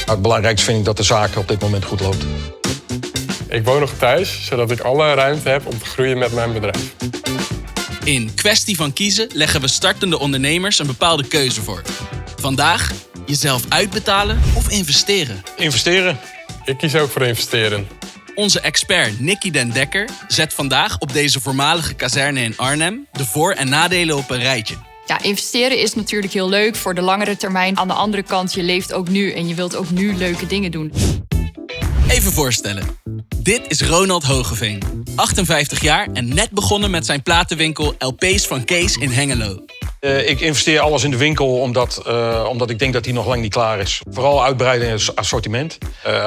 Het belangrijkste vind ik dat de zaak op dit moment goed loopt. Ik woon nog thuis, zodat ik alle ruimte heb om te groeien met mijn bedrijf. In Kwestie van Kiezen leggen we startende ondernemers een bepaalde keuze voor. Vandaag jezelf uitbetalen of investeren. Investeren. Ik kies ook voor investeren. Onze expert Nicky den Dekker zet vandaag op deze voormalige kazerne in Arnhem de voor- en nadelen op een rijtje. Ja, investeren is natuurlijk heel leuk voor de langere termijn. Aan de andere kant, je leeft ook nu en je wilt ook nu leuke dingen doen. Even voorstellen. Dit is Ronald Hogeveen. 58 jaar en net begonnen met zijn platenwinkel LP's van Kees in Hengelo. Ik investeer alles in de winkel omdat ik denk dat die nog lang niet klaar is. Vooral uitbreiden in het assortiment.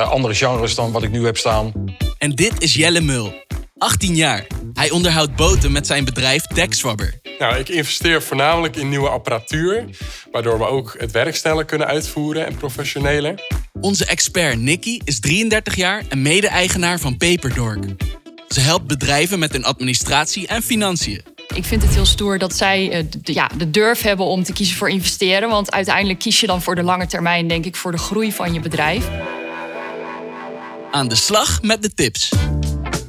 Andere genres dan wat ik nu heb staan. En dit is Jelle Mul. 18 jaar. Hij onderhoudt boten met zijn bedrijf Dekswabber. Nou, ik investeer voornamelijk in nieuwe apparatuur, waardoor we ook het werk sneller kunnen uitvoeren en professioneler. Onze expert Nicky is 33 jaar en mede-eigenaar van Paperdork. Ze helpt bedrijven met hun administratie en financiën. Ik vind het heel stoer dat zij de durf hebben om te kiezen voor investeren. Want uiteindelijk kies je dan voor de lange termijn, denk ik, voor de groei van je bedrijf. Aan de slag met de tips.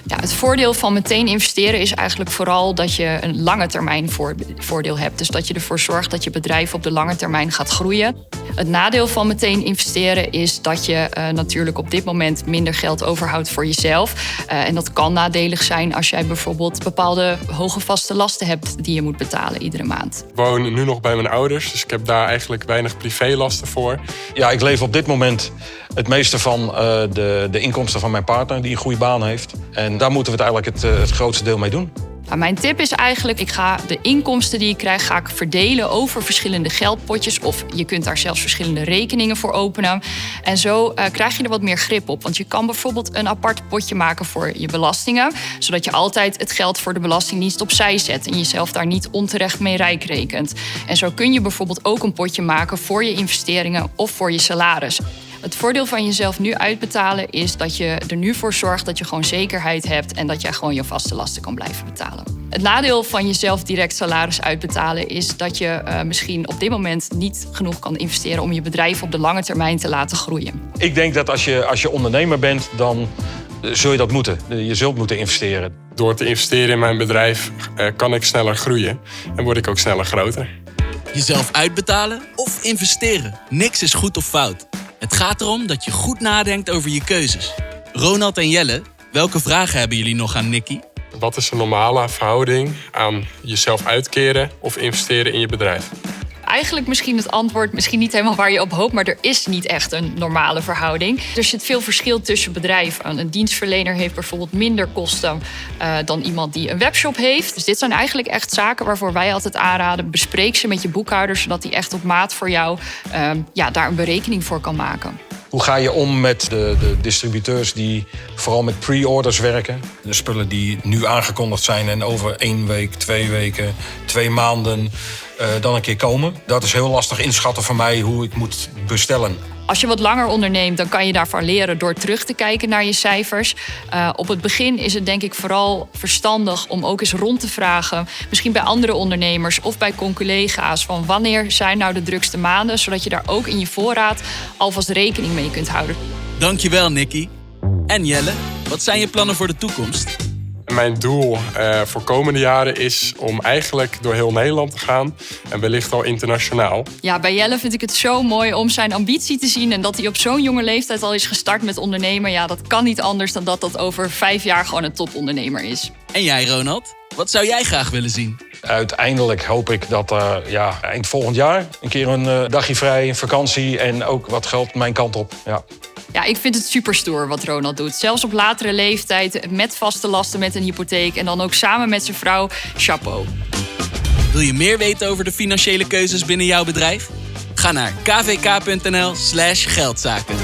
Ja, het voordeel van meteen investeren is eigenlijk vooral dat je een lange termijn voordeel hebt. Dus dat je ervoor zorgt dat je bedrijf op de lange termijn gaat groeien. Het nadeel van meteen investeren is dat je natuurlijk op dit moment minder geld overhoudt voor jezelf. En dat kan nadelig zijn als jij bijvoorbeeld bepaalde hoge vaste lasten hebt die je moet betalen iedere maand. Ik woon nu nog bij mijn ouders, dus ik heb daar eigenlijk weinig privélasten voor. Ja, ik leef op dit moment het meeste van de inkomsten van mijn partner, die een goede baan heeft. En daar moeten we het eigenlijk het grootste deel mee doen. Nou, mijn tip is eigenlijk, ik ga de inkomsten die ik krijg, ga ik verdelen over verschillende geldpotjes. Of je kunt daar zelfs verschillende rekeningen voor openen. En zo krijg je er wat meer grip op. Want je kan bijvoorbeeld een apart potje maken voor je belastingen. Zodat je altijd het geld voor de Belastingdienst opzij zet. En jezelf daar niet onterecht mee rijk rekent. En zo kun je bijvoorbeeld ook een potje maken voor je investeringen of voor je salaris. Het voordeel van jezelf nu uitbetalen is dat je er nu voor zorgt dat je gewoon zekerheid hebt en dat jij gewoon je vaste lasten kan blijven betalen. Het nadeel van jezelf direct salaris uitbetalen is dat je misschien op dit moment niet genoeg kan investeren om je bedrijf op de lange termijn te laten groeien. Ik denk dat als je ondernemer bent, dan zul je dat moeten. Je zult moeten investeren. Door te investeren in mijn bedrijf kan ik sneller groeien en word ik ook sneller groter. Jezelf uitbetalen of investeren. Niks is goed of fout. Het gaat erom dat je goed nadenkt over je keuzes. Ronald en Jelle, welke vragen hebben jullie nog aan Nicky? Wat is een normale verhouding aan jezelf uitkeren of investeren in je bedrijf? Eigenlijk misschien het antwoord, misschien niet helemaal waar je op hoopt, maar er is niet echt een normale verhouding. Er zit veel verschil tussen bedrijven. Een dienstverlener heeft bijvoorbeeld minder kosten dan iemand die een webshop heeft. Dus dit zijn eigenlijk echt zaken waarvoor wij altijd aanraden. Bespreek ze met je boekhouder, zodat hij echt op maat voor jou daar een berekening voor kan maken. Hoe ga je om met de distributeurs die vooral met pre-orders werken? De spullen die nu aangekondigd zijn en over 1 week, 2 weken, 2 maanden dan een keer komen. Dat is heel lastig inschatten voor mij hoe ik moet bestellen. Als je wat langer onderneemt, dan kan je daarvan leren door terug te kijken naar je cijfers. Op het begin is het denk ik vooral verstandig om ook eens rond te vragen. Misschien bij andere ondernemers of bij collega's. Van wanneer zijn nou de drukste maanden? Zodat je daar ook in je voorraad alvast rekening mee kunt houden. Dankjewel, Nicky. En Jelle, wat zijn je plannen voor de toekomst? Mijn doel voor komende jaren is om eigenlijk door heel Nederland te gaan en wellicht al internationaal. Ja, bij Jelle vind ik het zo mooi om zijn ambitie te zien en dat hij op zo'n jonge leeftijd al is gestart met ondernemen. Ja, dat kan niet anders dan dat over 5 jaar gewoon een topondernemer is. En jij, Ronald? Wat zou jij graag willen zien? Uiteindelijk hoop ik dat eind volgend jaar een keer een dagje vrij, een vakantie en ook wat geld mijn kant op. Ja. Ja, ik vind het super stoer wat Ronald doet. Zelfs op latere leeftijd, met vaste lasten, met een hypotheek en dan ook samen met zijn vrouw. Chapeau. Wil je meer weten over de financiële keuzes binnen jouw bedrijf? Ga naar kvk.nl/geldzaken.